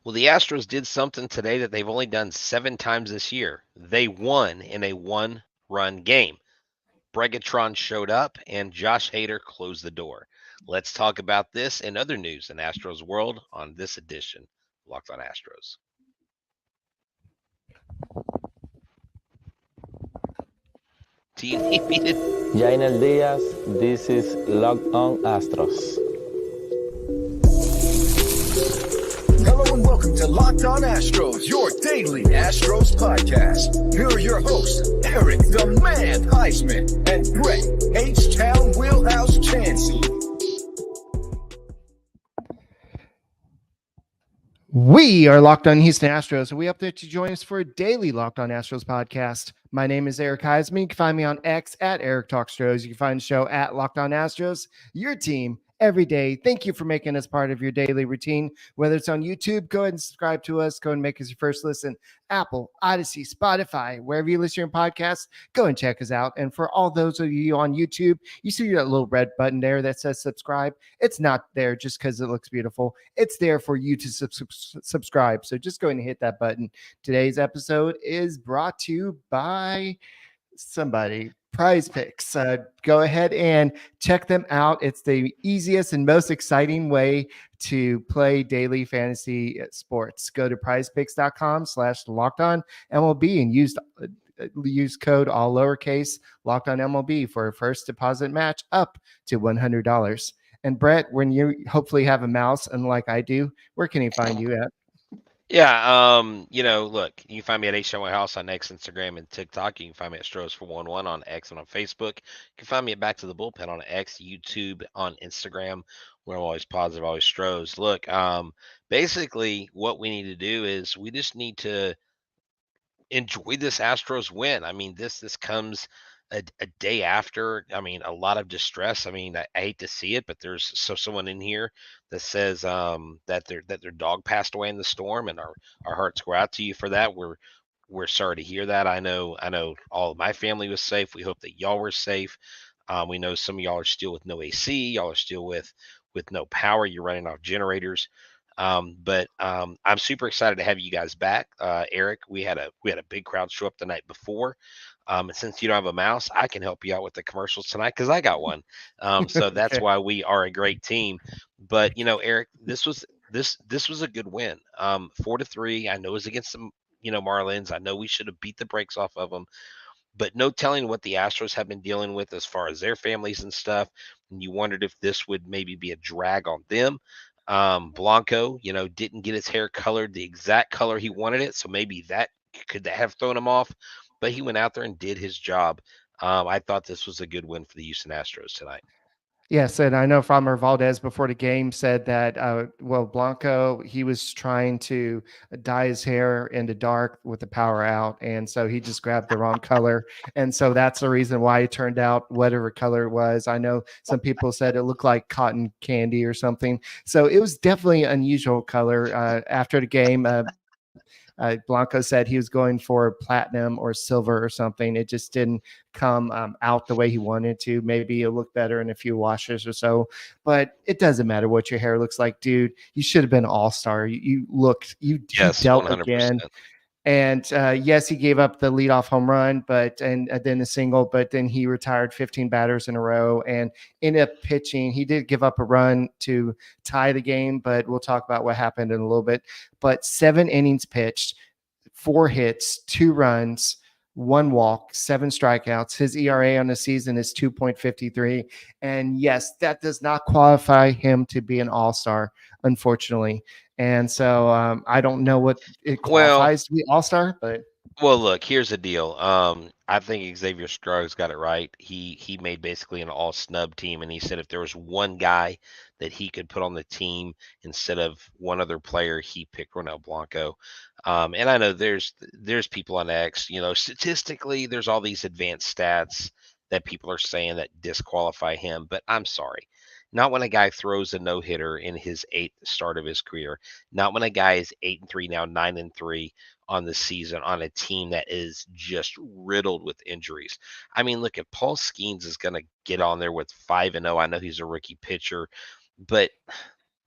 Well, the Astros did something today that they've only done 7 times this year. They won in a one-run game. Bregatron showed up, and Josh Hader closed the door. Let's talk about this and other news in Astros world on this edition of Locked On Astros. Do you need me to? Jainel Diaz, this is Locked On Astros. Hello and welcome to Locked On Astros, your daily Astros podcast. Here are your hosts, Eric the Man Huysman and Brett H-Town Wheelhouse Chancey. We are Locked On Houston Astros, and we up there to join us for a daily Locked On Astros podcast. My name is Eric Huysman. You can find me on X at Eric Talk Astros. You can find the show at Locked On Astros, your team every day. Thank you for making us part of your daily routine. Whether it's on YouTube, go ahead and subscribe to us. Go ahead and make us your first listen. Apple, Odyssey, Spotify, wherever you listen to your podcasts, go and check us out. And for all those of you on YouTube, you see that little red button there that says subscribe. It's not there just because it looks beautiful. It's there for you to subscribe. So just go ahead and hit that button. Today's episode is brought to you by somebody. PrizePicks. Go ahead and check them out. It's the easiest and most exciting way to play daily fantasy sports. Go to prizepicks.com/lockedon MLB and use code all lowercase locked on MLB for a first deposit match up to $100. And Brett, when you hopefully have a mouse, unlike I do, where can he find you at? Yeah, look, you can find me at h-vac on X, Instagram, and TikTok. You can find me at Astros411 on X and on Facebook. You can find me at Back to the Bullpen on X, YouTube, on Instagram, where I'm always positive, always Stros. Look, basically what we need to do is we just need to enjoy this Astros win. I mean, this comes a day after. I mean, a lot of distress. I mean, I hate to see it, but there's someone in here that says that their dog passed away in the storm, and our hearts go out to you for that. We're sorry to hear that. I know all of my family was safe. We hope that y'all were safe. We know some of y'all are still with no AC. Y'all are still with no power. You're running off generators. But I'm super excited to have you guys back. Eric, we had a big crowd show up the night before. And since you don't have a mouse, I can help you out with the commercials tonight because I got one. So that's Okay. why we are a great team. But Eric, this was a good win. 4-3. I know it was against the Marlins. I know we should have beat the brakes off of them, but no telling what the Astros have been dealing with as far as their families and stuff. And you wondered if this would maybe be a drag on them. Blanco, didn't get his hair colored the exact color he wanted it, so maybe that could have thrown him off. But he went out there and did his job. I thought this was a good win for the Houston Astros tonight. Yes, and I know Framber Valdez before the game said that, Blanco, he was trying to dye his hair into dark with the power out, and so he just grabbed the wrong color, and so that's the reason why it turned out whatever color it was. I know some people said it looked like cotton candy or something, so it was definitely an unusual color. After the game, Blanco said he was going for platinum or silver or something. It just didn't come out the way he wanted to. Maybe it'll look better in a few washes or so, but it doesn't matter what your hair looks like, dude. You should have been all-star. You Yes, dealt 100%. again. And yes, he gave up the leadoff home run, but then a single, but then he retired 15 batters in a row and ended up pitching. He did give up a run to tie the game, but we'll talk about what happened in a little bit. But 7 innings pitched, 4 hits, 2 runs, 1 walk, 7 strikeouts. His ERA on the season is 2.53. And yes, that does not qualify him to be an all-star, unfortunately. And so I don't know what it Well, qualifies to be all-star, but look, here's the deal. I think Xavier Scruggs got it right. He made basically an all snub team, and he said if there was one guy that he could put on the team instead of one other player, he picked Ronel Blanco. And I know there's people on X, statistically, there's all these advanced stats that people are saying that disqualify him, but I'm sorry. Not when a guy throws a no hitter in his 8th start of his career. Not when a guy is 8-3 now, 9-3 on the season on a team that is just riddled with injuries. I mean, look, if Paul Skeens is going to get on there with 5-0, I know he's a rookie pitcher, but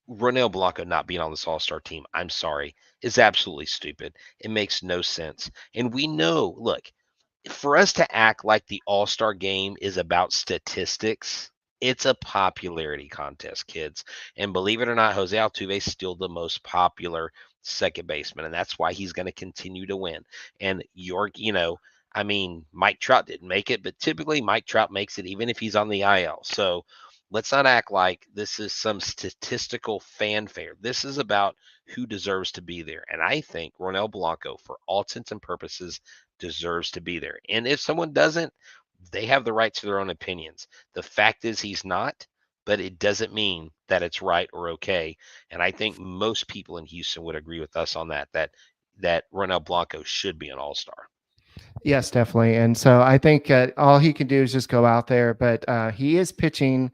Ronel Blanco not being on this All-Star team, I'm sorry, is absolutely stupid. It makes no sense. And we know, look, for us to act like the All-Star game is about statistics, it's a popularity contest, kids. And believe it or not, Jose Altuve is still the most popular second baseman, and that's why he's going to continue to win. And I mean, Mike Trout didn't make it, but typically Mike Trout makes it even if he's on the IL. So let's not act like this is some statistical fanfare. This is about who deserves to be there. And I think Ronel Blanco, for all intents and purposes, deserves to be there. And if someone doesn't, they have the right to their own opinions. The fact is he's not, but it doesn't mean that it's right or okay. And I think most people in Houston would agree with us on that Ronel Blanco should be an all-star. Yes, definitely. And so I think all he can do is just go out there, but he is pitching.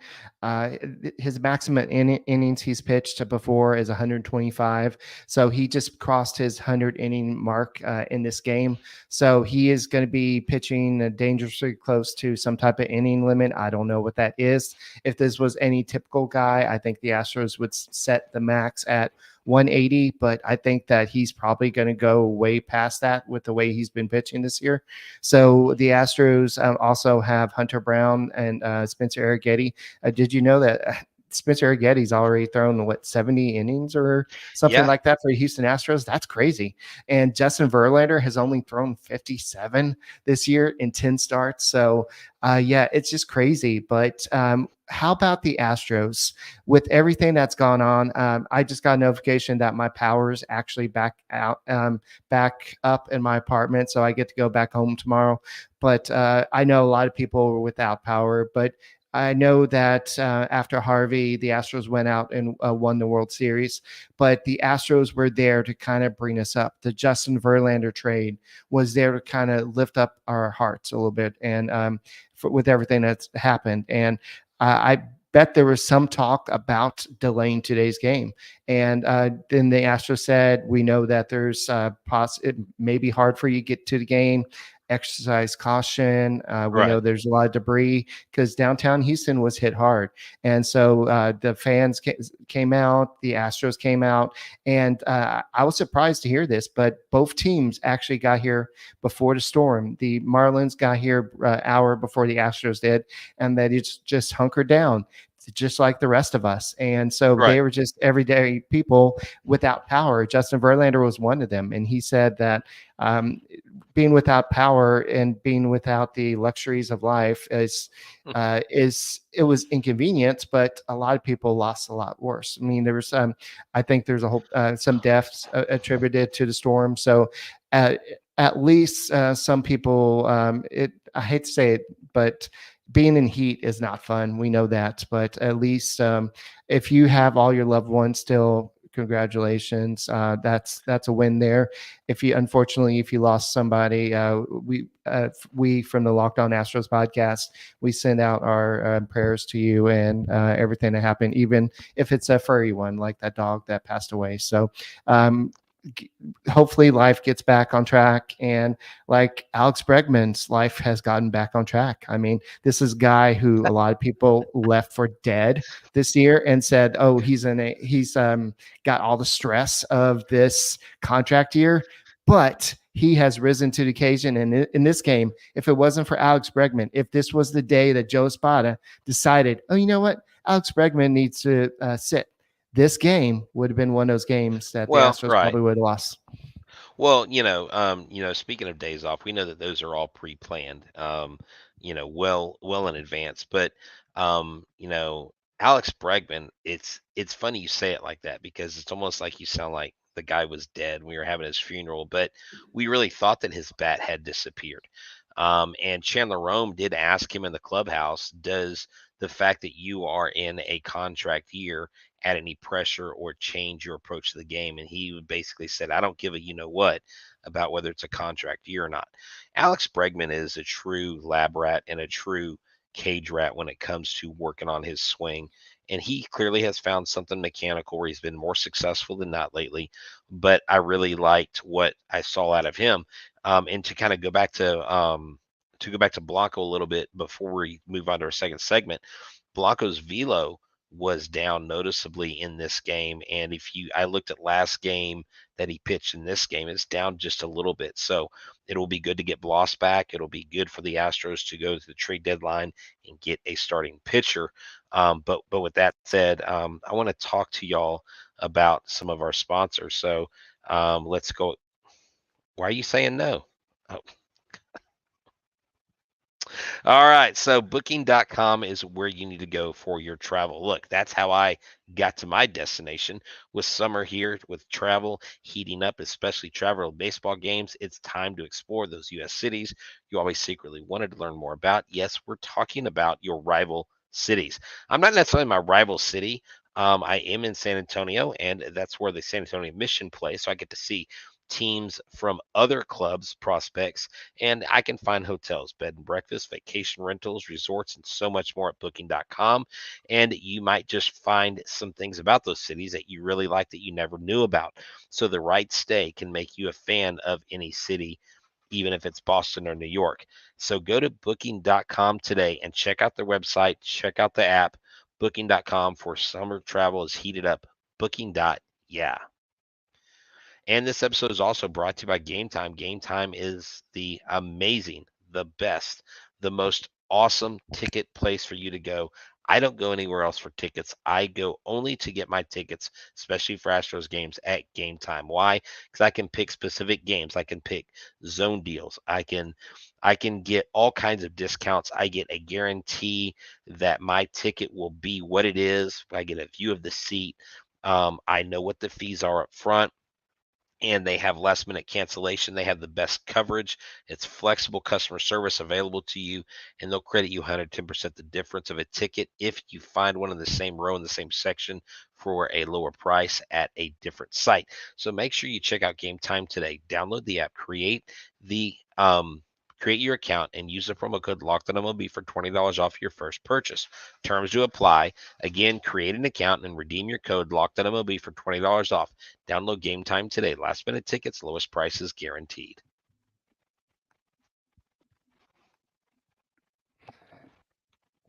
His maximum innings he's pitched before is 125. So he just crossed his 100 inning mark in this game. So he is going to be pitching dangerously close to some type of inning limit. I don't know what that is. If this was any typical guy, I think the Astros would set the max at 180, but I think that he's probably going to go way past that with the way he's been pitching this year. So the Astros also have Hunter Brown and Spencer Arrighetti. Did you know that Spencer Arrighetti's already thrown 70 innings or something like that for the Houston Astros? That's crazy. And Justin Verlander has only thrown 57 this year in 10 starts. So it's just crazy. But how about the Astros with everything that's gone on? I just got a notification that my power's actually back up in my apartment. So I get to go back home tomorrow. But I know a lot of people were without power, but I know that after Harvey, the Astros went out and won the World Series, but the Astros were there to kind of bring us up. The Justin Verlander trade was there to kind of lift up our hearts a little bit, and with everything that's happened. And I bet there was some talk about delaying today's game. And then the Astros said, we know that there's it may be hard for you to get to the game. Exercise caution. We know there's a lot of debris because downtown Houston was hit hard. And so the fans came out, the Astros came out, and I was surprised to hear this, but both teams actually got here before the storm. The Marlins got here an hour before the Astros did, and they just hunkered down, just like the rest of us. And so they were just everyday people without power. Justin Verlander was one of them. And he said that being without power and being without the luxuries of life it was inconvenient, but a lot of people lost a lot worse. I mean, there was I think there's a whole some deaths attributed to the storm. So at least some people I hate to say it, but being in heat is not fun. We know that, but at least if you have all your loved ones still, congratulations. That's a win there. If you lost somebody, we from the Locked On Astros podcast, we send out our prayers to you and everything that happened, even if it's a furry one like that dog that passed away. So hopefully life gets back on track, and like Alex Bregman's life has gotten back on track. I mean, this is a guy who a lot of people left for dead this year and said, oh, he's got all the stress of this contract year, but he has risen to the occasion. And in this game, if it wasn't for Alex Bregman, if this was the day that Joe Espada decided, oh, you know what, Alex Bregman needs to sit, this game would have been one of those games that the Astros probably would have lost. Well, speaking of days off, we know that those are all pre-planned, well in advance. But, Alex Bregman, it's funny you say it like that because it's almost like you sound like the guy was dead when we were having his funeral, but we really thought that his bat had disappeared. And Chandler Rome did ask him in the clubhouse, does the fact that you are in a contract year add any pressure or change your approach to the game? And he basically said, I don't give a what about whether it's a contract year or not. Alex Bregman is a true lab rat and a true cage rat when it comes to working on his swing. And he clearly has found something mechanical where he's been more successful than not lately. But I really liked what I saw out of him. And to kind of go back to Blanco a little bit before we move on to our second segment, Blanco's velo was down noticeably in this game. And I looked at last game that he pitched in this game, it's down just a little bit. So it will be good to get Bloss back. It'll be good for the Astros to go to the trade deadline and get a starting pitcher. But with that said, I want to talk to y'all about some of our sponsors. So let's go. Why are you saying no? Oh. All right, so booking.com is where you need to go for your travel. Look, that's how I got to my destination. With summer here, with travel heating up, especially travel to baseball games, it's time to explore those U.S. cities you always secretly wanted to learn more about. Yes, we're talking about your rival cities. I'm not necessarily my rival city. I am in San Antonio, and that's where the San Antonio Mission plays, so I get to see teams from other clubs, prospects, and I can find hotels, bed and breakfast, vacation rentals, resorts, and so much more at booking.com. And you might just find some things about those cities that you really like that you never knew about. So the right stay can make you a fan of any city, even if it's Boston or New York. So go to booking.com today and check out their website, check out the app. Booking.com for summer travel is heated up. Booking.yeah. And this episode is also brought to you by Game Time. Game Time is the amazing, the best, the most awesome ticket place for you to go. I don't go anywhere else for tickets. I go only to get my tickets, especially for Astros games, at Game Time. Why? Because I can pick specific games. I can pick zone deals. I can get all kinds of discounts. I get a guarantee that my ticket will be what it is. I get a view of the seat. I know what the fees are up front. And they have last minute cancellation. They have the best coverage. It's flexible customer service available to you, and they'll credit you 110% the difference of a ticket if you find one in the same row in the same section for a lower price at a different site. So make sure you check out Game Time today. Download the app, create your account, and use the promo code LOCKEDONMLB for $20 off your first purchase. Terms to apply. Again, create an account and redeem your code LOCKEDONMLB for $20 off. Download Game Time today. Last minute tickets, lowest prices guaranteed.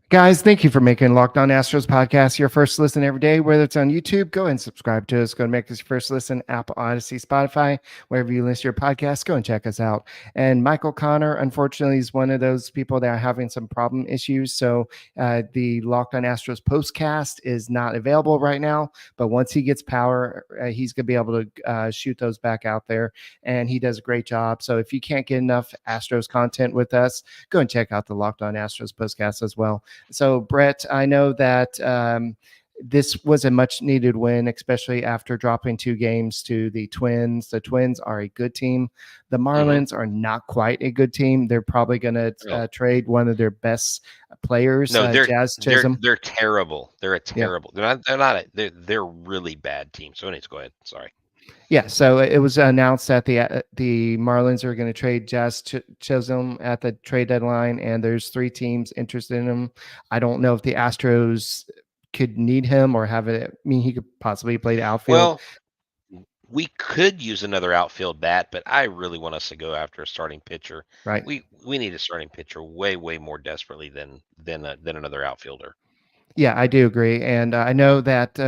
Guys, thank you for making Locked On Astros podcast your first listen every day. Whether it's on YouTube, go and subscribe to us. Go and make this your first listen, Apple, Odyssey, Spotify, wherever you listen to your podcast. Go and check us out. And Michael Connor, unfortunately, is one of those people that are having some problem issues. So the Locked On Astros postcast is not available right now. But once he gets power, he's going to be able to shoot those back out there. And he does a great job. So if you can't get enough Astros content with us, go and check out the Locked On Astros postcast as well. So, Brett, I know that this was a much needed win, especially after dropping 2 games to the Twins. The Twins are a good team. The Marlins are not quite a good team. They're probably going to trade one of their best players. No, Jazz Chisholm. They're terrible. They're a terrible. Yeah. They're a really bad team. So, anyways, go ahead. Sorry. Yeah, so it was announced that the Marlins are going to trade Jazz Chisholm at the trade deadline, and there's 3 teams interested in him. I don't know if the Astros could need him or have it. I mean, he could possibly play the outfield. Well, we could use another outfield bat, but I really want us to go after a starting pitcher. Right. We need a starting pitcher way more desperately than another outfielder. Yeah, I do agree, and I know that.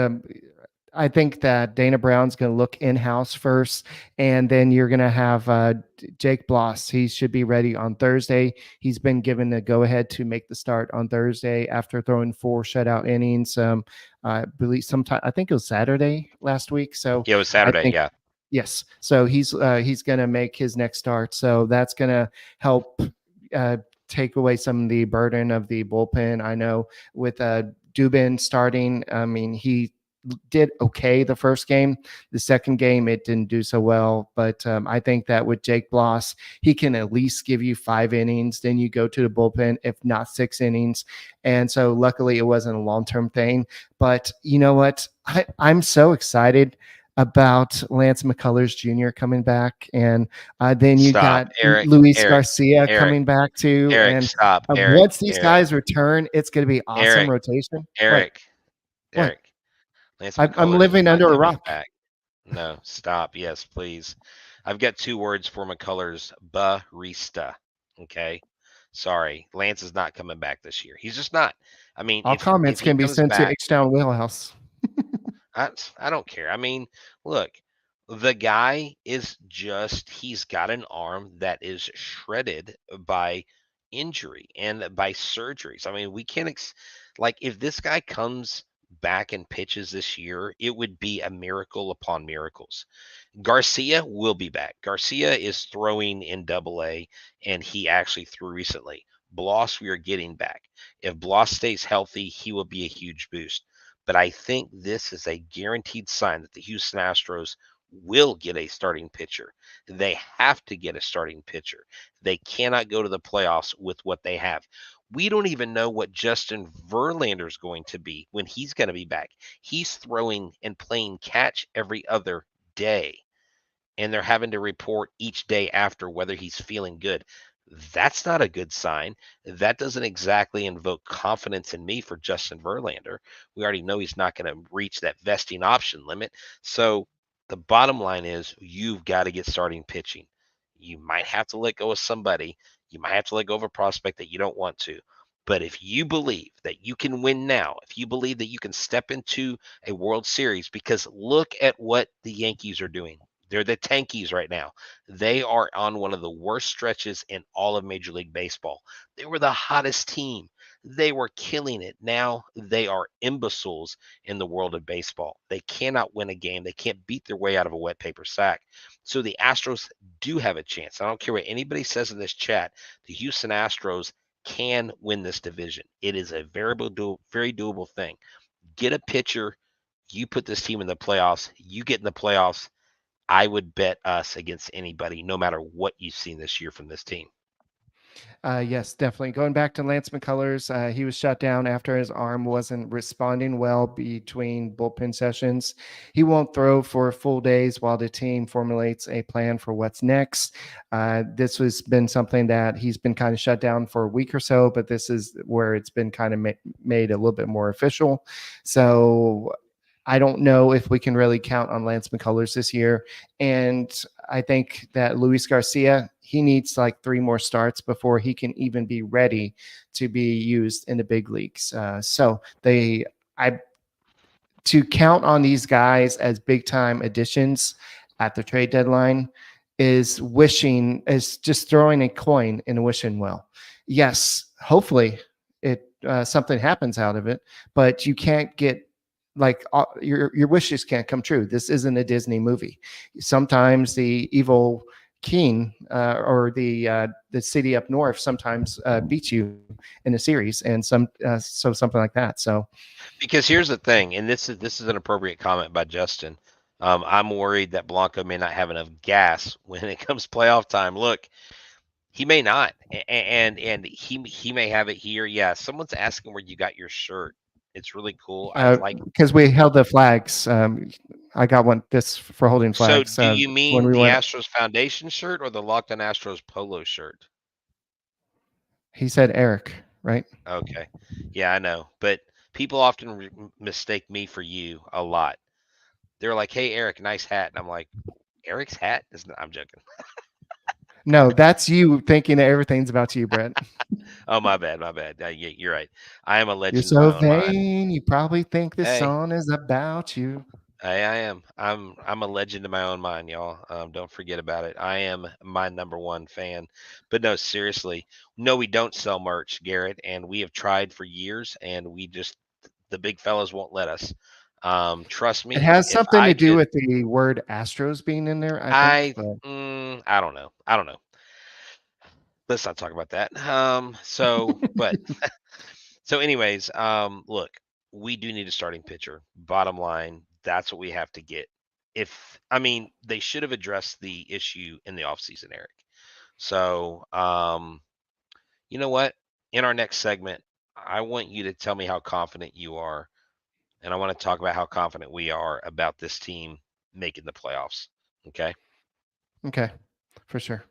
I think that Dana Brown's going to look in-house first, and then you're going to have Jake Bloss. He should be ready on Thursday. He's been given the go-ahead to make the start on Thursday after throwing 4 shutout innings. I believe I think it was Saturday last week. So yeah, it was Saturday. Yeah. Yes. So he's going to make his next start. So that's going to help take away some of the burden of the bullpen. I know with Dubin starting, I mean, he did okay the first game. The second game, it didn't do so well. But I think that with Jake Bloss, he can at least give you 5 innings. Then you go to the bullpen, if not 6 innings. And so luckily it wasn't a long-term thing. But you know what? I'm so excited about Lance McCullers Jr. coming back. And then you got Luis Garcia coming back too. And once these guys return, it's going to be awesome rotation. Eric. I'm living under a rock. Back. No, stop. Yes, please. I've got 2 words for McCullers. Barista. Okay. Sorry. Lance is not coming back this year. He's just not. I mean, All if comments he can be comes sent to back, H-Town Wheelhouse. I don't care. I mean, look, the guy is just, he's got an arm that is shredded by injury and by surgeries. I mean, we can't, like, if this guy comes back and pitches this year, it would be a miracle upon miracles. Garcia will be back. Garcia is throwing in AA, and he actually threw recently. Bloss, we are getting back. If Bloss stays healthy, he will be a huge boost. But I think this is a guaranteed sign that the Houston Astros will get a starting pitcher. They have to get a starting pitcher. They cannot go to the playoffs with what they have. We don't even know what Justin Verlander is going to be when he's going to be back. He's throwing and playing catch every other day, and they're having to report each day after whether he's feeling good. That's not a good sign. That doesn't exactly invoke confidence in me for Justin Verlander. We already know he's not going to reach that vesting option limit. So the bottom line is you've got to get starting pitching. You might have to let go of somebody. You might have to let go of a prospect that you don't want to. But if you believe that you can win now, if you believe that you can step into a World Series, because look at what the Yankees are doing. They're the tankies right now. They are on one of the worst stretches in all of Major League Baseball. They were the hottest team. They were killing it. Now they are imbeciles in the world of baseball. They cannot win a game. They can't beat their way out of a wet paper sack. So the Astros do have a chance. I don't care what anybody says in this chat. The Houston Astros can win this division. It is a very doable thing. Get a pitcher. You put this team in the playoffs. You get in the playoffs. I would bet us against anybody, no matter what you've seen this year from this team. Yes, definitely. Going back to Lance McCullers, he was shut down after his arm wasn't responding well between bullpen sessions. He won't throw for full days while the team formulates a plan for what's next. This has been something that he's been kind of shut down for a week or so, but this is where it's been kind of made a little bit more official. So I don't know if we can really count on Lance McCullers this year. And I think that Luis Garcia, he needs like 3 more starts before he can even be ready to be used in the big leagues. To count on these guys as big time additions at the trade deadline is just throwing a coin in a wishing well. Yes, hopefully something happens out of it, but you can't get your wishes can't come true. This isn't a Disney movie. Sometimes the evil king or the city up north sometimes beats you in a series, and so something like that. So, because here's the thing, and this is an appropriate comment by Justin. I'm worried that Blanco may not have enough gas when it comes playoff time. Look, he may not, and he may have it here. Yeah, someone's asking where you got your shirt. It's really cool. I like. because we held the flags. I got this for holding So, flags. do you When mean we the went, Astros Foundation shirt or the Locked On Astros polo shirt? he said Eric, right? Okay, yeah, I know, but people often mistake me for you a lot. They're like, "Hey, Eric, nice hat," and I'm like, "Eric's hat?" I'm joking. No, that's you thinking that everything's about you, Brett. Oh, my bad, my bad. Yeah, you're right. I am a You're legend in my so own mind. vain. You probably think this Hey, song is about you. I am. I'm a legend in my own mind, y'all. Don't forget about it. I am my number one fan. But no, seriously, no, we don't sell merch, Garrett, and we have tried for years, and the big fellas won't let us. Trust It me, has if something I to do could, with the word Astros being in there, I think. But I don't know. I don't know. Let's not talk about that. So anyways, look, we do need a starting pitcher. Bottom line, that's what we have to get. They should have addressed the issue in the offseason, Eric. So, you know what? In our next segment, I want you to tell me how confident you are, and I want to talk about how confident we are about this team making the playoffs. Okay? okay, for sure.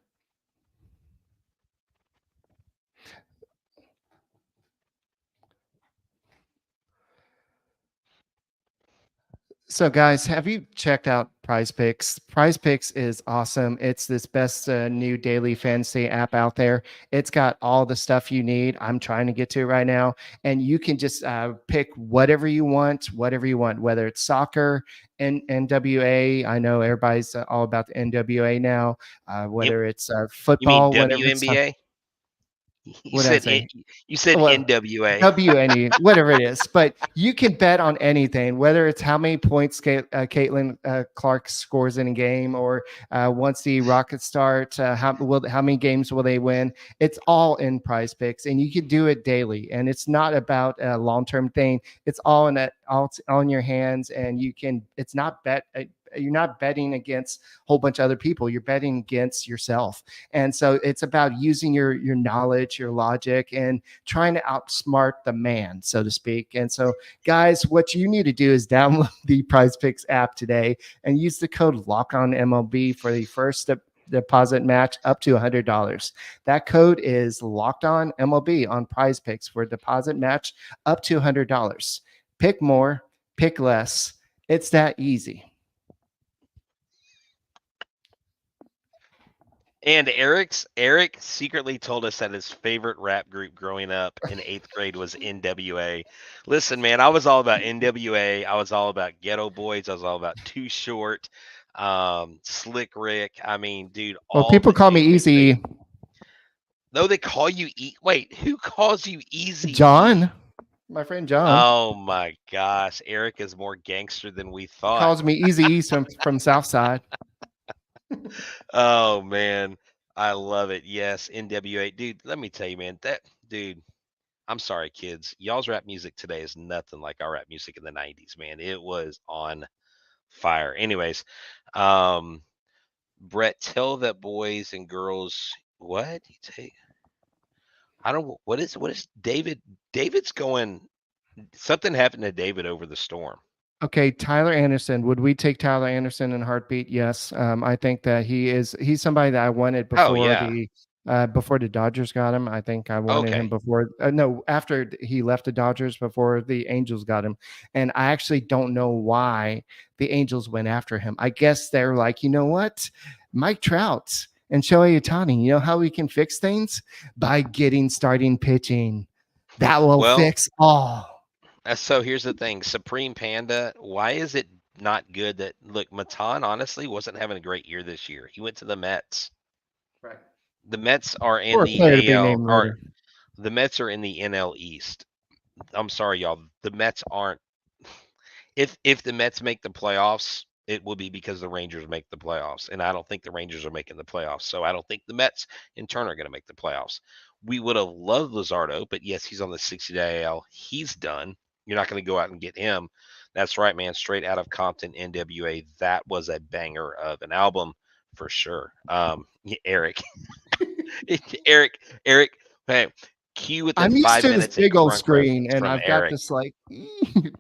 So, guys, have you checked out PrizePicks. PrizePicks is awesome. It's this best new daily fantasy app out there. It's got all the stuff you need. I'm trying to get to it right now, and you can just pick whatever you want, whether it's soccer, NWA. I know everybody's all about the NWA now. You, Whether it's you mean football, whatever it's WNBA? You what did I said say? you said Well, NWA. WNE, whatever it is, but you can bet on anything, whether it's how many points Caitlin Clark scores in a game, or once the Rockets start, how many games will they win? It's all in Prize Picks, and you can do it daily. And it's not about a long term thing. It's all in your hands, and you can. It's not bet. You're not betting against a whole bunch of other people. You're betting against yourself. And so it's about using your knowledge, your logic, and trying to outsmart the man, so to speak. And so, guys, what you need to do is download the PrizePicks app today and use the code LOCKONMLB for the first deposit match up to $100. That code is LOCKEDONMLB on PrizePicks for a deposit match up to $100. Pick more, pick less. It's that easy. And Eric secretly told us that his favorite rap group growing up in 8th grade was NWA. Listen, man, I was all about NWA. I was all about Ghetto Boys. I was all about Too Short, Slick Rick. I mean, dude, Well, all people the call me dudes they Easy. No, they call you Wait, who calls you Easy? John, my friend John. Oh my gosh, Eric is more gangster than we thought. Calls me Easy East from Southside. Oh man, I love it. Yes, NWA, dude. Let me tell you, man. I'm sorry, kids. Y'all's rap music today is nothing like our rap music in the '90s, man. It was on fire. Anyways, Brett, tell that boys and girls what you take. I don't. What is David? David's going. Something happened to David over the storm. Okay, Tyler Anderson. Would we take Tyler Anderson in a heartbeat? Yes. I think that he's somebody that I wanted Oh before yeah. before the Dodgers got him. I think I wanted him before. No, after he left the Dodgers, before the Angels got him. And I actually don't know why the Angels went after him. I guess they're like, you know what, Mike Trout and Shohei Ohtani. You know how we can fix things? By getting starting pitching. That will fix all. So here's the thing, Supreme Panda, why is it not good that, look, Matan honestly wasn't having a great year this year. He went to the Mets. Right. The Mets are in the AL, the Mets are in the NL East. I'm sorry, y'all. The Mets aren't. If the Mets make the playoffs, it will be because the Rangers make the playoffs. And I don't think the Rangers are making the playoffs. So I don't think the Mets in turn are going to make the playoffs. We would have loved Luzardo, but yes, he's on the 60-day AL. He's done. You're not going to go out and get him. That's right, man. Straight out of Compton, NWA. That was a banger of an album for sure. Eric, hey, cue with the I'm used 5 to minutes this big old crunk screen, and I've got this like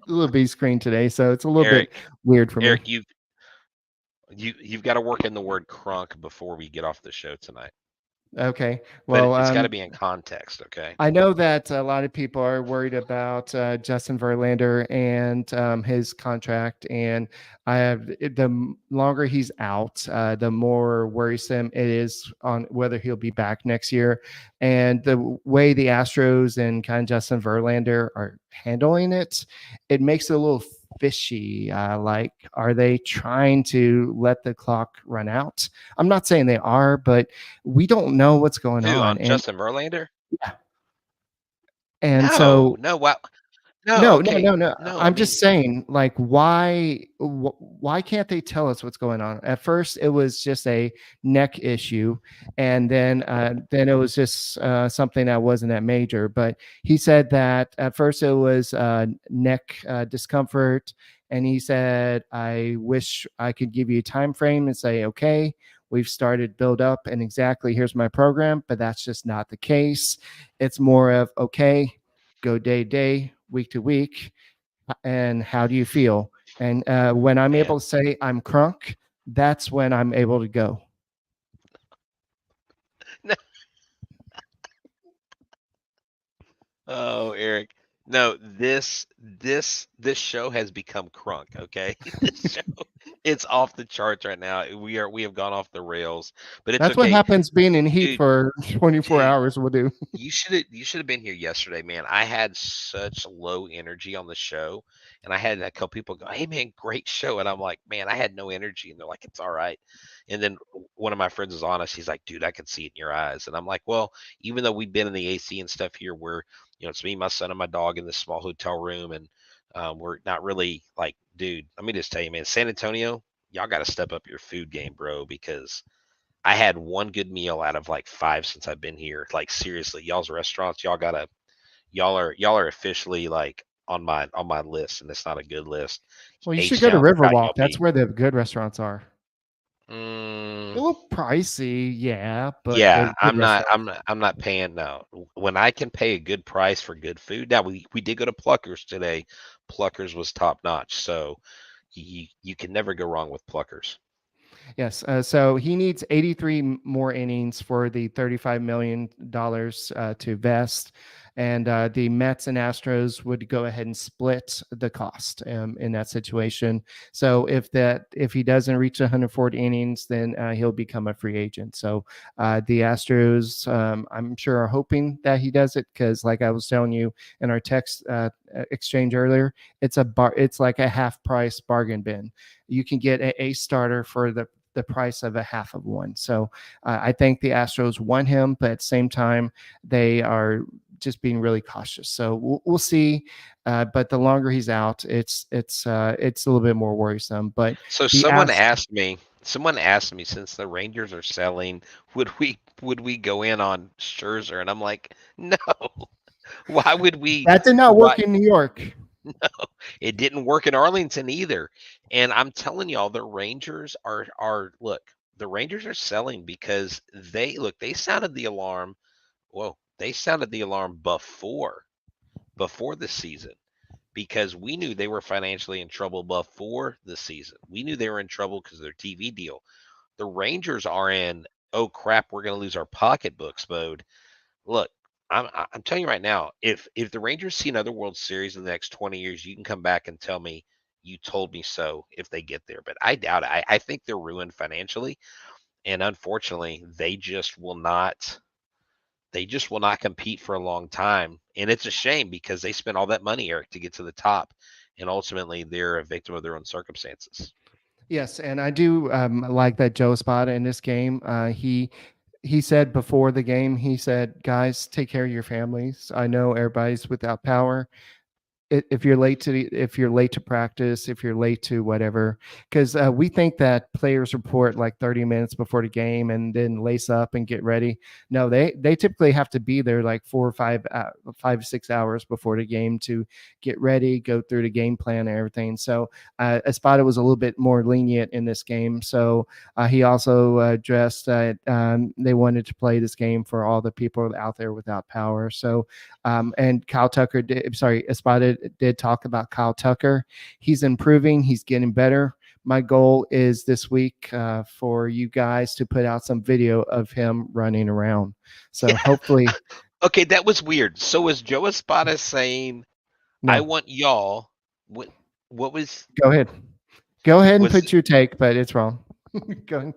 little B screen today, so it's a little bit weird for me. Eric, you've got to work in the word crunk before we get off the show tonight. Okay. Well, but it's got to be in context. Okay. I know that a lot of people are worried about Justin Verlander and his contract, and the longer he's out, the more worrisome it is on whether he'll be back next year. And the way the Astros and kind of Justin Verlander are handling it, it makes it a little fishy. Like, are they trying to let the clock run out? I'm not saying they are, but we don't know what's going on. And Justin Verlander? Yeah. And so wow. No. I'm just saying, like, why can't they tell us what's going on? At first, it was just a neck issue, and then it was just something that wasn't that major. But he said that at first it was neck discomfort, and he said, "I wish I could give you a time frame and say, okay, we've started build up, and exactly here's my program," but that's just not the case. It's more of, okay, go day to day, week to week, and how do you feel? And when I'm able to say I'm crunk, that's when I'm able to go. Oh, Eric, No, this show has become crunk, okay? This show, it's off the charts right now. We have gone off the rails, but it's That's what okay. happens being in heat Dude, for 24 dude, hours will do. you should have been here yesterday, man. I had such low energy on the show, and I had a couple people go, "Hey, man, great show," and I'm like, "Man, I had no energy," and they're like, "It's all right." And then one of my friends was honest. He's like, "Dude, I can see it in your eyes," and I'm like, "Well, even though we've been in the AC and stuff here, where it's me, my son, and my dog in this small hotel room, and we're not really like, dude. Let me just tell you, man, San Antonio, y'all got to step up your food game, bro, because." I had one good meal out of like five since I've been here. Like seriously, y'all's restaurants, y'all are officially like on my list, and it's not a good list. Well, you should H go to Town, proud of Riverwalk. y'all, That's B. where the good restaurants are. A Mm, little pricey, yeah, but they're yeah, good I'm not. restaurants. I'm not paying no. When I can pay a good price for good food. Now we did go to Pluckers today. Pluckers was top notch. So you can never go wrong with Pluckers. Yes. So he needs 83 more innings for the $35 million to vest. And the Mets and Astros would go ahead and split the cost in that situation. So if he doesn't reach 140 innings, then he'll become a free agent. So the Astros, I'm sure, are hoping that he does it because, like I was telling you in our text exchange earlier, it's like a half price bargain bin. You can get a starter for the price of a half of one. So I think the Astros want him, but at the same time, they are just being really cautious. So we'll see. But the longer he's out, it's a little bit more worrisome. But So the someone asked me since the Rangers are selling, would we go in on Scherzer? And I'm like, no. Why would we? that did not Why work in New York. it didn't work in Arlington either. And I'm telling y'all, the Rangers are look, the Rangers are selling because they sounded the alarm. Whoa, they sounded the alarm before the season because we knew they were financially in trouble before the season. We knew they were in trouble because of their TV deal. The Rangers are in, oh crap, we're going to lose our pocketbooks mode. Look, I'm telling you right now, if the Rangers see another World Series in the next 20 years, you can come back and tell me you told me so if they get there. But I doubt it. I think they're ruined financially, and unfortunately, they just will not compete for a long time. And it's a shame because they spent all that money, Eric, to get to the top, and ultimately they're a victim of their own circumstances. Yes, and I do like that Joe Espada in this game. He said before the game, he said, "Guys, take care of your families. I know everybody's without power. If you're late to practice, if you're late to whatever, because we think that players report like 30 minutes before the game and then lace up and get ready. No, they typically have to be there like 5 6 hours before the game to get ready, go through the game plan and everything. So Espada was a little bit more lenient in this game. So he also addressed that they wanted to play this game for all the people out there without power. So and Espada did talk about Kyle Tucker. He's improving. He's getting better. My goal is this week for you guys to put out some video of him running around. So hopefully, Okay, that was weird. So was Joe Espada saying, "I no, want y'all"? What was go ahead. Go ahead and was put your take, but it's wrong. go,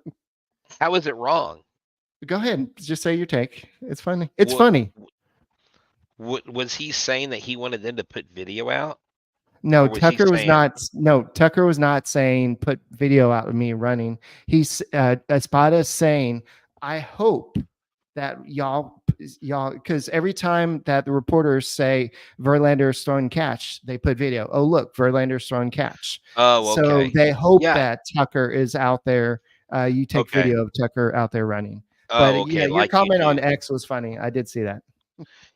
how is it wrong? go ahead. Just say your take. It's funny. It's What, funny. what was he saying that he wanted them to put video out, No, or was he Tucker was saying, not. No, Tucker was not saying put video out of me running. He's Espada is saying, I hope that y'all, because every time that the reporters say Verlander's throwing catch, they put video. Oh, look, Verlander's throwing catch. "Oh, So okay, they hope yeah, that Tucker is out there. You take okay, video of Tucker out there running. oh, But yeah, okay," your like you comment on do. X was funny. I did see that.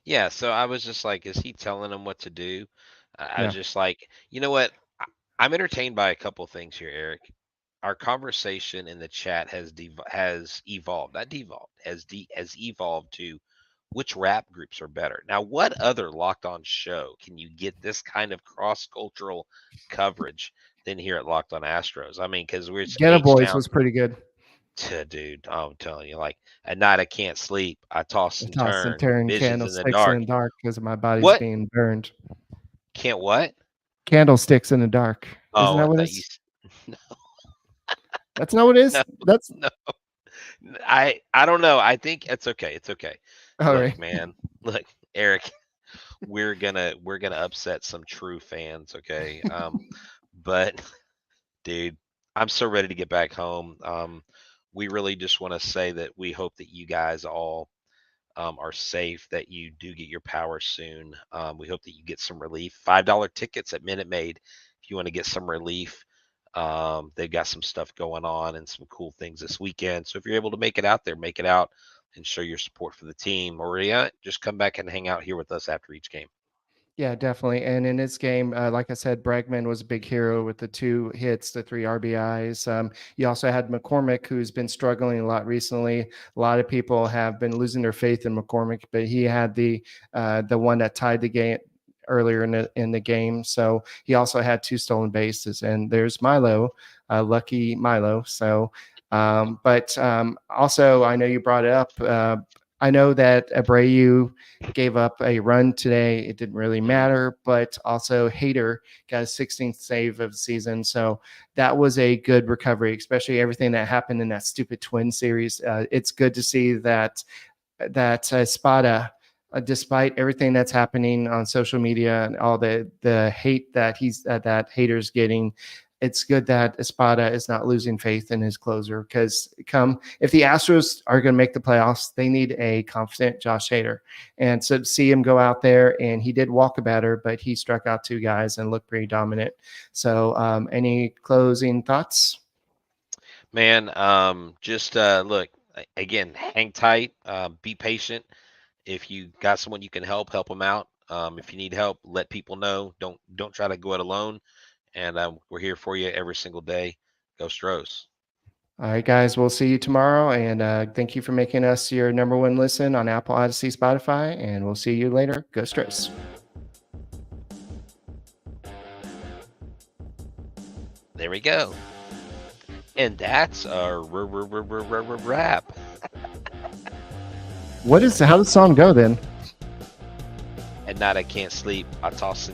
Yeah, so I was just like, is he telling them what to do? I was No. just like, you know what? I'm entertained by a couple things here, Eric. Our conversation in the chat has evolved, not devolved, has evolved to which rap groups are better. Now, what other Locked On show can you get this kind of cross cultural coverage than here at Locked On Astros? I mean, because we're Ghetto H Boys Town. was pretty good. Dude, I'm telling you, like at night I can't sleep. I toss I and toss and turn, turn visions in the candlesticks in dark. the dark because my body's What? being burned. Can't what? Candlesticks in the dark. Isn't Oh, that I what thought you. it's? That's not what it No, is. That's no. I don't know. I think it's okay. It's okay. all Look, right. man. Look, Eric. We're gonna upset some true fans. Okay. But dude, I'm so ready to get back home. We really just want to say that we hope that you guys all are safe, that you do get your power soon. We hope that you get some relief. $5 tickets at Minute Maid if you want to get some relief. They've got some stuff going on and some cool things this weekend. So if you're able to make it out there, make it out and show your support for the team. Or just come back and hang out here with us after each game. Yeah, definitely. And in this game, like I said, Bregman was a big hero with the 2 hits, the 3 RBIs. You also had McCormick, who's been struggling a lot recently. A lot of people have been losing their faith in McCormick, but he had the one that tied the game earlier in the game. So he also had 2 stolen bases. And there's Milo, lucky Milo. So, also, I know you brought it up. I know that Abreu gave up a run today. It didn't really matter, but also Hader got a 16th save of the season. So that was a good recovery, especially everything that happened in that stupid Twin series. It's good to see that Spada, despite everything that's happening on social media and all the hate that that Hader's getting, it's good that Espada is not losing faith in his closer, because if the Astros are going to make the playoffs, they need a confident Josh Hader. And so to see him go out there, and he did walk a batter, but he struck out 2 guys and looked pretty dominant. So any closing thoughts? Man, just look, again, hang tight, be patient. If you got someone you can help them out. If you need help, let people know. Don't try to go it alone. And we're here for you every single day. Go Stros. All right, guys, we'll see you tomorrow. And thank you for making us your #1 listen on Apple, Odyssey, Spotify. And we'll see you later. Go Stros. There we go. And that's our wrap. How does the song go then? At night I can't sleep. I toss and